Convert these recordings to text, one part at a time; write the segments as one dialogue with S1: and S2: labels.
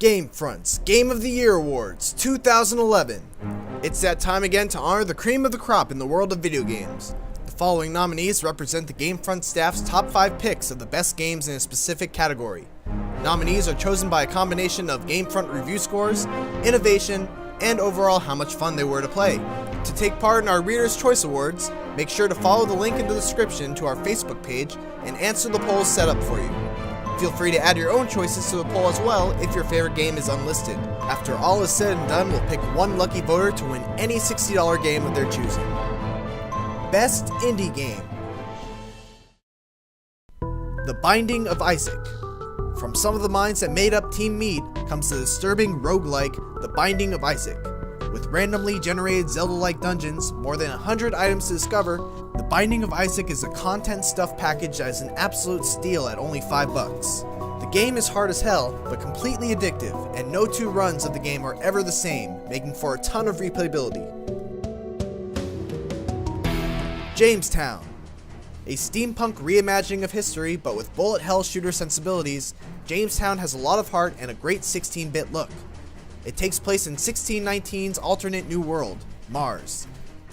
S1: GameFront's Game of the Year Awards 2011. It's that time again to honor the cream of the crop in the world of video games. The following nominees represent the GameFront staff's top 5 picks of the best games in a specific category. Nominees are chosen by a combination of GameFront review scores, innovation, and overall how much fun they were to play. To take part in our Reader's Choice Awards, make sure to follow the link in the description to our Facebook page and answer the polls set up for you. Feel free to add your own choices to the poll as well if your favorite game is unlisted. After all is said and done, we'll pick one lucky voter to win any $60 game of their choosing. Best Indie Game. The Binding of Isaac. From some of the minds that made up Team Meat comes the disturbing roguelike The Binding of Isaac. With randomly generated Zelda-like dungeons, more than 100 items to discover, The Binding of Isaac is a content stuff package that is an absolute steal at only $5. The game is hard as hell, but completely addictive, and no two runs of the game are ever the same, making for a ton of replayability. Jamestown. A steampunk reimagining of history, but with bullet hell shooter sensibilities, Jamestown has a lot of heart and a great 16-bit look. It takes place in 1619's alternate new world, Mars.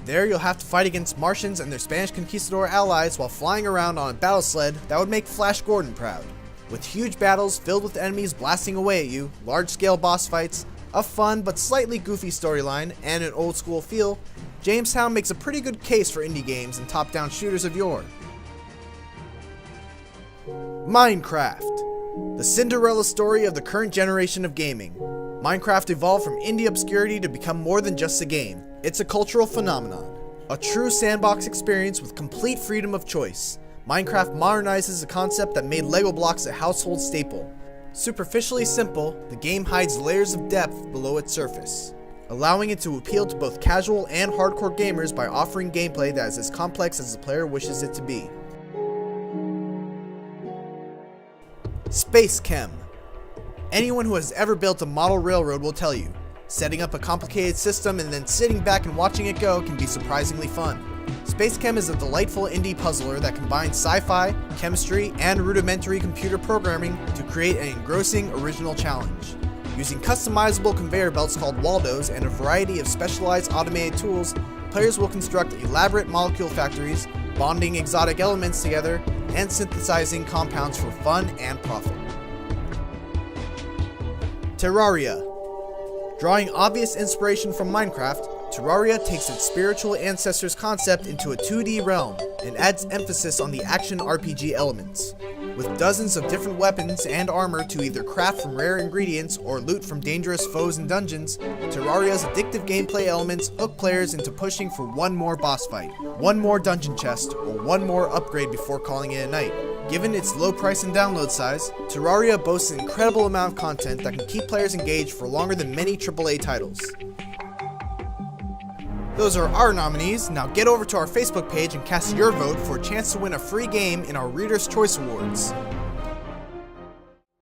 S1: There you'll have to fight against Martians and their Spanish conquistador allies while flying around on a battle sled that would make Flash Gordon proud. With huge battles filled with enemies blasting away at you, large-scale boss fights, a fun but slightly goofy storyline, and an old-school feel, Jamestown makes a pretty good case for indie games and top-down shooters of yore. Minecraft. The Cinderella story of the current generation of gaming. Minecraft evolved from indie obscurity to become more than just a game. It's a cultural phenomenon. A true sandbox experience with complete freedom of choice. Minecraft modernizes a concept that made Lego blocks a household staple. Superficially simple, the game hides layers of depth below its surface, allowing it to appeal to both casual and hardcore gamers by offering gameplay that is as complex as the player wishes it to be. Space Chem. Anyone who has ever built a model railroad will tell you, setting up a complicated system and then sitting back and watching it go can be surprisingly fun. Space Chem is a delightful indie puzzler that combines sci-fi, chemistry, and rudimentary computer programming to create an engrossing original challenge. Using customizable conveyor belts called Waldos and a variety of specialized automated tools, players will construct elaborate molecule factories, bonding exotic elements together, and synthesizing compounds for fun and profit. Terraria. Drawing obvious inspiration from Minecraft, Terraria takes its spiritual ancestors concept into a 2D realm and adds emphasis on the action RPG elements. With dozens of different weapons and armor to either craft from rare ingredients or loot from dangerous foes and dungeons, Terraria's addictive gameplay elements hook players into pushing for one more boss fight, one more dungeon chest, or one more upgrade before calling it a night. Given its low price and download size, Terraria boasts an incredible amount of content that can keep players engaged for longer than many AAA titles. Those are our nominees. Now get over to our Facebook page and cast your vote for a chance to win a free game in our Reader's Choice Awards.